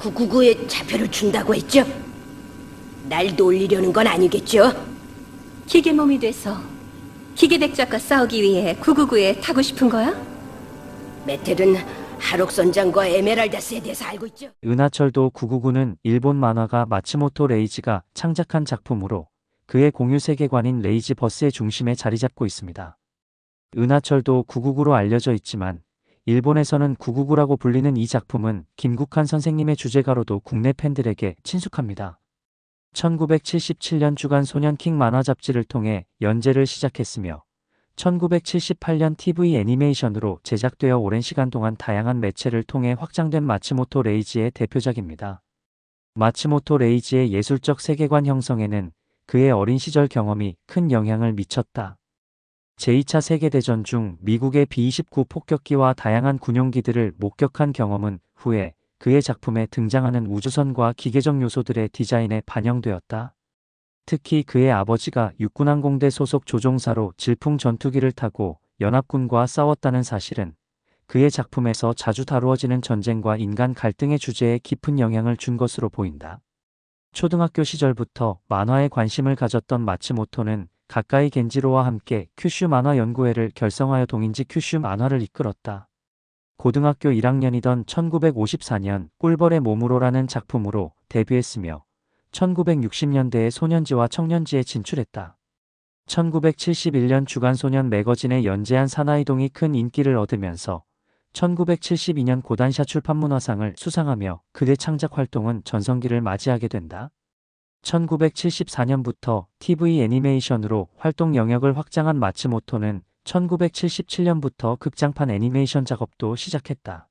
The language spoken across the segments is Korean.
999에 좌표를 준다고 했죠? 날 놀리려는 건 아니겠죠? 기계 몸이 돼서 기계 덱작과 싸우기 위해 999에 타고 싶은 거야? 메텔은 하록 선장과 에메랄다스에 대해서 알고 있죠? 은하철도 999는 일본 만화가 마츠모토 레이지가 창작한 작품으로 그의 공유 세계관인 레이지 버스의 중심에 자리 잡고 있습니다. 은하철도 999로 알려져 있지만 일본에서는 999라고 불리는 이 작품은 김국한 선생님의 주제가로도 국내 팬들에게 친숙합니다. 1977년 주간 소년킹 만화 잡지를 통해 연재를 시작했으며 1978년 TV 애니메이션으로 제작되어 오랜 시간 동안 다양한 매체를 통해 확장된 마츠모토 레이지의 대표작입니다. 마츠모토 레이지의 예술적 세계관 형성에는 그의 어린 시절 경험이 큰 영향을 미쳤다. 제2차 세계대전 중 미국의 B-29 폭격기와 다양한 군용기들을 목격한 경험은 후에 그의 작품에 등장하는 우주선과 기계적 요소들의 디자인에 반영되었다. 특히 그의 아버지가 육군항공대 소속 조종사로 질풍 전투기를 타고 연합군과 싸웠다는 사실은 그의 작품에서 자주 다루어지는 전쟁과 인간 갈등의 주제에 깊은 영향을 준 것으로 보인다. 초등학교 시절부터 만화에 관심을 가졌던 마츠모토는 가까이 겐지로와 함께 큐슈 만화 연구회를 결성하여 동인지 큐슈 만화를 이끌었다. 고등학교 1학년이던 1954년 꿀벌의 몸으로라는 작품으로 데뷔했으며 1960년대에 소년지와 청년지에 진출했다. 1971년 주간소년 매거진에 연재한 사나이동이 큰 인기를 얻으면서 1972년 고단샤 출판문화상을 수상하며 그의 창작 활동은 전성기를 맞이하게 된다. 1974년부터 TV 애니메이션으로 활동 영역을 확장한 마츠모토는 1977년부터 극장판 애니메이션 작업도 시작했다.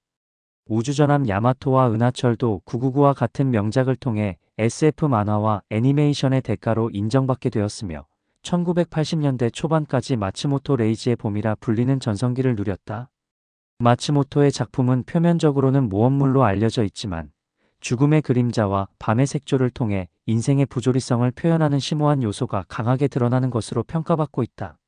우주전함 야마토와 은하철도 999와 같은 명작을 통해 SF 만화와 애니메이션의 대가로 인정받게 되었으며 1980년대 초반까지 마츠모토 레이지의 봄이라 불리는 전성기를 누렸다. 마츠모토의 작품은 표면적으로는 모험물로 알려져 있지만 죽음의 그림자와 밤의 색조를 통해 인생의 부조리성을 표현하는 심오한 요소가 강하게 드러나는 것으로 평가받고 있다.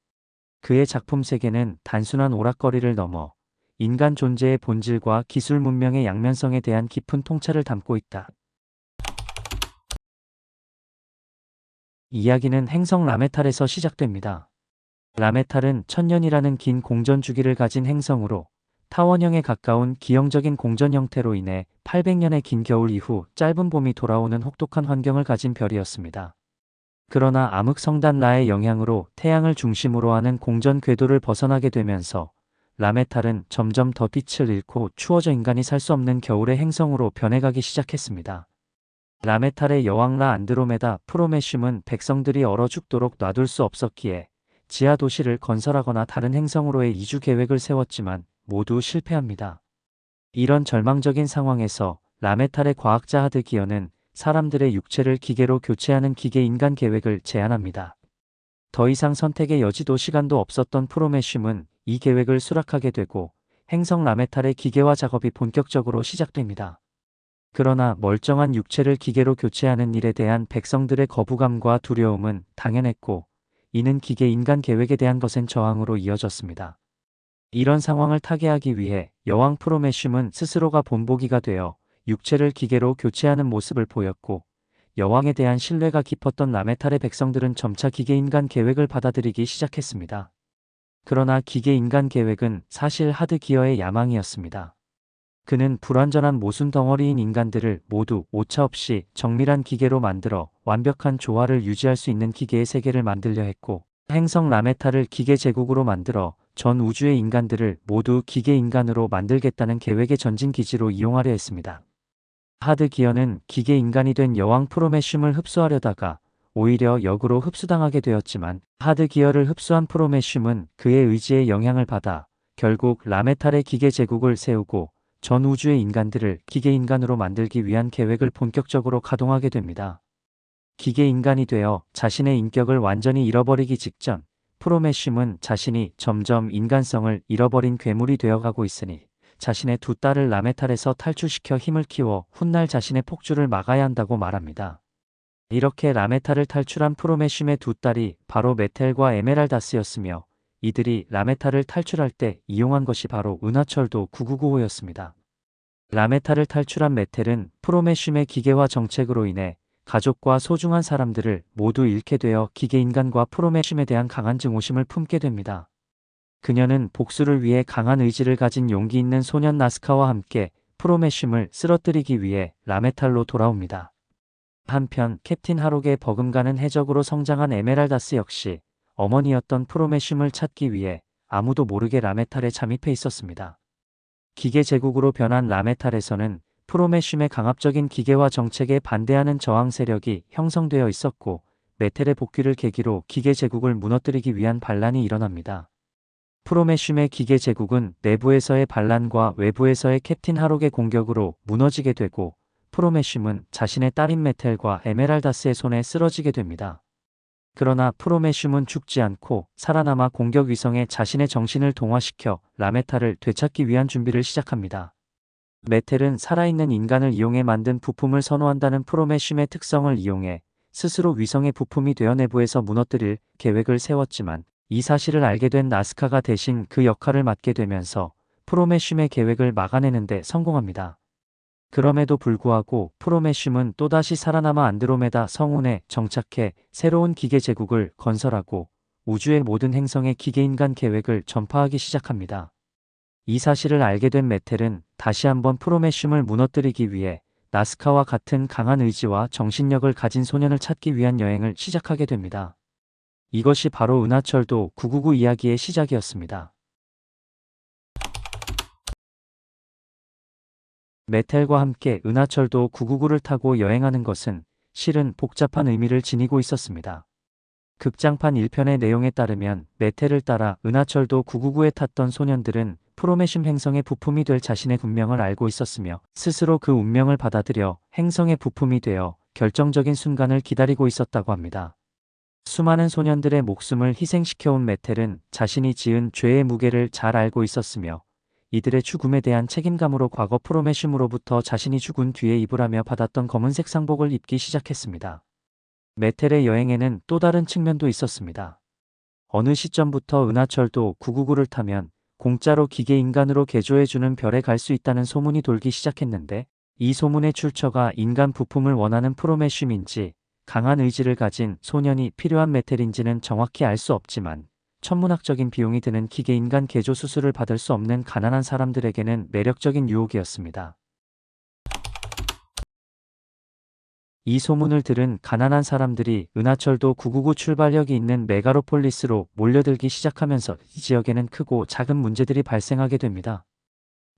그의 작품 세계는 단순한 오락거리를 넘어 인간 존재의 본질과 기술 문명의 양면성에 대한 깊은 통찰을 담고 있다. 이야기는 행성 라메탈에서 시작됩니다. 라메탈은 천년이라는 긴 공전 주기를 가진 행성으로 타원형에 가까운 기형적인 공전 형태로 인해 800년의 긴 겨울 이후 짧은 봄이 돌아오는 혹독한 환경을 가진 별이었습니다. 그러나 암흑성단 라의 영향으로 태양을 중심으로 하는 공전 궤도를 벗어나게 되면서 라메탈은 점점 더 빛을 잃고 추워져 인간이 살 수 없는 겨울의 행성으로 변해가기 시작했습니다. 라메탈의 여왕 라 안드로메다 프로메슘은 백성들이 얼어 죽도록 놔둘 수 없었기에 지하 도시를 건설하거나 다른 행성으로의 이주 계획을 세웠지만 모두 실패합니다. 이런 절망적인 상황에서 라메탈의 과학자 하드 기어는 사람들의 육체를 기계로 교체하는 기계-인간 계획을 제안합니다. 더 이상 선택의 여지도 시간도 없었던 프로메슘은 이 계획을 수락하게 되고 행성 라메탈의 기계화 작업이 본격적으로 시작됩니다. 그러나 멀쩡한 육체를 기계로 교체하는 일에 대한 백성들의 거부감과 두려움은 당연했고 이는 기계-인간 계획에 대한 거센 저항으로 이어졌습니다. 이런 상황을 타개하기 위해 여왕 프로메슘은 스스로가 본보기가 되어 육체를 기계로 교체하는 모습을 보였고 여왕에 대한 신뢰가 깊었던 라메탈의 백성들은 점차 기계인간 계획을 받아들이기 시작했습니다. 그러나 기계인간 계획은 사실 하드 기어의 야망이었습니다. 그는 불완전한 모순 덩어리인 인간들을 모두 오차없이 정밀한 기계로 만들어 완벽한 조화를 유지할 수 있는 기계의 세계를 만들려 했고 행성 라메탈을 기계 제국으로 만들어 전 우주의 인간들을 모두 기계인간으로 만들겠다는 계획의 전진 기지로 이용하려 했습니다. 하드 기어는 기계인간이 된 여왕 프로메슘을 흡수하려다가 오히려 역으로 흡수당하게 되었지만 하드 기어를 흡수한 프로메슘은 그의 의지에 영향을 받아 결국 라메탈의 기계 제국을 세우고 전 우주의 인간들을 기계인간으로 만들기 위한 계획을 본격적으로 가동하게 됩니다. 기계인간이 되어 자신의 인격을 완전히 잃어버리기 직전 프로메슘은 자신이 점점 인간성을 잃어버린 괴물이 되어가고 있으니 자신의 두 딸을 라메탈에서 탈출시켜 힘을 키워 훗날 자신의 폭주를 막아야 한다고 말합니다. 이렇게 라메탈을 탈출한 프로메슘의 두 딸이 바로 메텔과 에메랄다스였으며 이들이 라메탈을 탈출할 때 이용한 것이 바로 은하철도 999호였습니다. 라메탈을 탈출한 메텔은 프로메슘의 기계화 정책으로 인해 가족과 소중한 사람들을 모두 잃게 되어 기계인간과 프로메슘에 대한 강한 증오심을 품게 됩니다. 그녀는 복수를 위해 강한 의지를 가진 용기 있는 소년 나스카와 함께 프로메슘을 쓰러뜨리기 위해 라메탈로 돌아옵니다. 한편 캡틴 하록의 버금가는 해적으로 성장한 에메랄다스 역시 어머니였던 프로메슘을 찾기 위해 아무도 모르게 라메탈에 잠입해 있었습니다. 기계 제국으로 변한 라메탈에서는 프로메슘의 강압적인 기계화 정책에 반대하는 저항 세력이 형성되어 있었고 메텔의 복귀를 계기로 기계 제국을 무너뜨리기 위한 반란이 일어납니다. 프로메슘의 기계 제국은 내부에서의 반란과 외부에서의 캡틴 하록의 공격으로 무너지게 되고 프로메슘은 자신의 딸인 메텔과 에메랄다스의 손에 쓰러지게 됩니다. 그러나 프로메슘은 죽지 않고 살아남아 공격 위성에 자신의 정신을 동화시켜 라메탈을 되찾기 위한 준비를 시작합니다. 메텔은 살아있는 인간을 이용해 만든 부품을 선호한다는 프로메슘의 특성을 이용해 스스로 위성의 부품이 되어 내부에서 무너뜨릴 계획을 세웠지만 이 사실을 알게 된 나스카가 대신 그 역할을 맡게 되면서 프로메슘의 계획을 막아내는 데 성공합니다. 그럼에도 불구하고 프로메슘은 또다시 살아남아 안드로메다 성운에 정착해 새로운 기계 제국을 건설하고 우주의 모든 행성의 기계인간 계획을 전파하기 시작합니다. 이 사실을 알게 된 메텔은 다시 한번 프로메슘을 무너뜨리기 위해 나스카와 같은 강한 의지와 정신력을 가진 소년을 찾기 위한 여행을 시작하게 됩니다. 이것이 바로 은하철도 999 이야기의 시작이었습니다. 메텔과 함께 은하철도 999를 타고 여행하는 것은 실은 복잡한 의미를 지니고 있었습니다. 극장판 1편의 내용에 따르면 메텔을 따라 은하철도 999에 탔던 소년들은 프로메슘 행성의 부품이 될 자신의 운명을 알고 있었으며 스스로 그 운명을 받아들여 행성의 부품이 되어 결정적인 순간을 기다리고 있었다고 합니다. 수많은 소년들의 목숨을 희생시켜온 메텔은 자신이 지은 죄의 무게를 잘 알고 있었으며 이들의 죽음에 대한 책임감으로 과거 프로메슘으로부터 자신이 죽은 뒤에 입으라며 받았던 검은색 상복을 입기 시작했습니다. 메텔의 여행에는 또 다른 측면도 있었습니다. 어느 시점부터 은하철도 999를 타면 공짜로 기계인간으로 개조해주는 별에 갈 수 있다는 소문이 돌기 시작했는데 이 소문의 출처가 인간 부품을 원하는 프로메슘인지 강한 의지를 가진 소년이 필요한 메텔인지는 정확히 알 수 없지만 천문학적인 비용이 드는 기계인간 개조 수술을 받을 수 없는 가난한 사람들에게는 매력적인 유혹이었습니다. 이 소문을 들은 가난한 사람들이 은하철도 999 출발역이 있는 메가로폴리스로 몰려들기 시작하면서 이 지역에는 크고 작은 문제들이 발생하게 됩니다.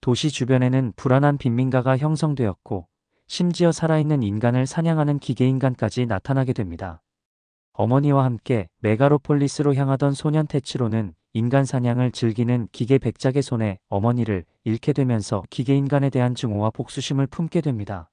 도시 주변에는 불안한 빈민가가 형성되었고 심지어 살아있는 인간을 사냥하는 기계인간까지 나타나게 됩니다. 어머니와 함께 메가로폴리스로 향하던 소년 테치로는 인간 사냥을 즐기는 기계 백작의 손에 어머니를 잃게 되면서 기계인간에 대한 증오와 복수심을 품게 됩니다.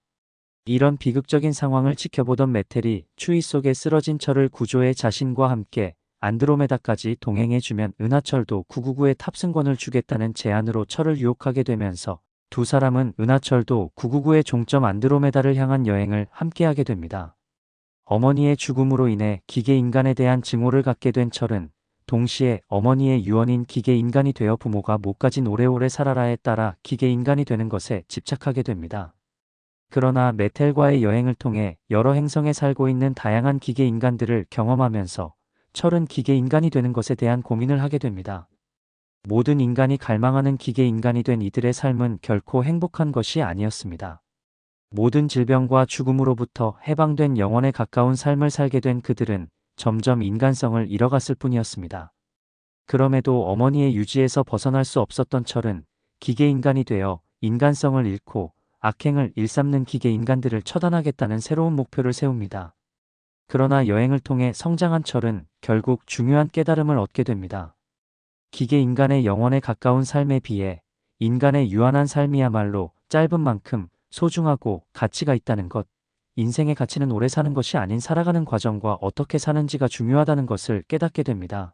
이런 비극적인 상황을 지켜보던 메텔이 추위 속에 쓰러진 철을 구조해 자신과 함께 안드로메다까지 동행해주면 은하철도 999의 탑승권을 주겠다는 제안으로 철을 유혹하게 되면서 두 사람은 은하철도 999의 종점 안드로메다를 향한 여행을 함께하게 됩니다. 어머니의 죽음으로 인해 기계인간에 대한 증오를 갖게 된 철은 동시에 어머니의 유언인 기계인간이 되어 부모가 못 가진 오래오래 살아라에 따라 기계인간이 되는 것에 집착하게 됩니다. 그러나 메텔과의 여행을 통해 여러 행성에 살고 있는 다양한 기계인간들을 경험하면서 철은 기계인간이 되는 것에 대한 고민을 하게 됩니다. 모든 인간이 갈망하는 기계인간이 된 이들의 삶은 결코 행복한 것이 아니었습니다. 모든 질병과 죽음으로부터 해방된 영원에 가까운 삶을 살게 된 그들은 점점 인간성을 잃어갔을 뿐이었습니다. 그럼에도 어머니의 유지에서 벗어날 수 없었던 철은 기계인간이 되어 인간성을 잃고 악행을 일삼는 기계인간들을 처단하겠다는 새로운 목표를 세웁니다. 그러나 여행을 통해 성장한 철은 결국 중요한 깨달음을 얻게 됩니다. 기계인간의 영원에 가까운 삶에 비해 인간의 유한한 삶이야말로 짧은 만큼 소중하고 가치가 있다는 것, 인생의 가치는 오래 사는 것이 아닌 살아가는 과정과 어떻게 사는지가 중요하다는 것을 깨닫게 됩니다.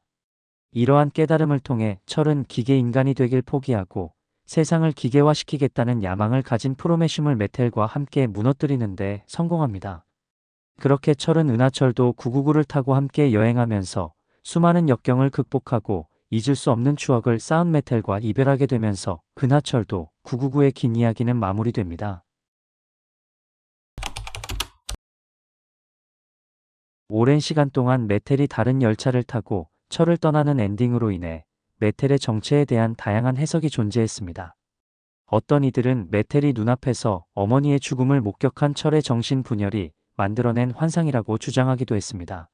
이러한 깨달음을 통해 철은 기계인간이 되길 포기하고 세상을 기계화시키겠다는 야망을 가진 프로메슘을 메텔과 함께 무너뜨리는 데 성공합니다. 그렇게 철은 은하철도 999를 타고 함께 여행하면서 수많은 역경을 극복하고 잊을 수 없는 추억을 쌓은 메텔과 이별하게 되면서 은하철도 999의 긴 이야기는 마무리됩니다. 오랜 시간 동안 메텔이 다른 열차를 타고 철을 떠나는 엔딩으로 인해 메텔의 정체에 대한 다양한 해석이 존재했습니다. 어떤 이들은 메텔이 눈앞에서 어머니의 죽음을 목격한 철의 정신 분열이 만들어낸 환상이라고 주장하기도 했습니다.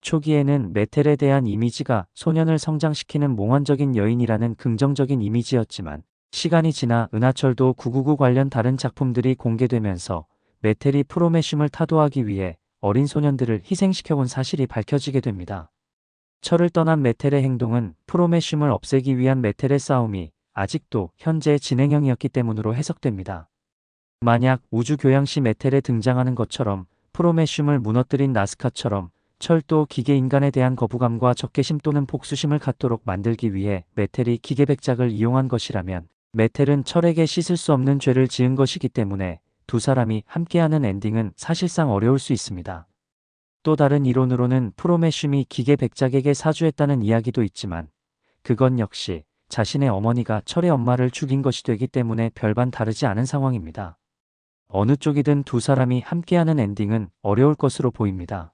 초기에는 메텔에 대한 이미지가 소년을 성장시키는 몽환적인 여인이라는 긍정적인 이미지였지만 시간이 지나 은하철도 999 관련 다른 작품들이 공개되면서 메텔이 프로메슘을 타도하기 위해 어린 소년들을 희생시켜온 사실이 밝혀지게 됩니다. 철을 떠난 메텔의 행동은 프로메슘을 없애기 위한 메텔의 싸움이 아직도 현재 진행형이었기 때문으로 해석됩니다. 만약 우주 교양 시 메텔에 등장하는 것처럼 프로메슘을 무너뜨린 나스카처럼 철도 기계 인간에 대한 거부감과 적개심 또는 복수심을 갖도록 만들기 위해 메텔이 기계 백작을 이용한 것이라면 메텔은 철에게 씻을 수 없는 죄를 지은 것이기 때문에 두 사람이 함께하는 엔딩은 사실상 어려울 수 있습니다. 또 다른 이론으로는 프로메슘이 기계 백작에게 사주했다는 이야기도 있지만 그건 역시 자신의 어머니가 철의 엄마를 죽인 것이 되기 때문에 별반 다르지 않은 상황입니다. 어느 쪽이든 두 사람이 함께하는 엔딩은 어려울 것으로 보입니다.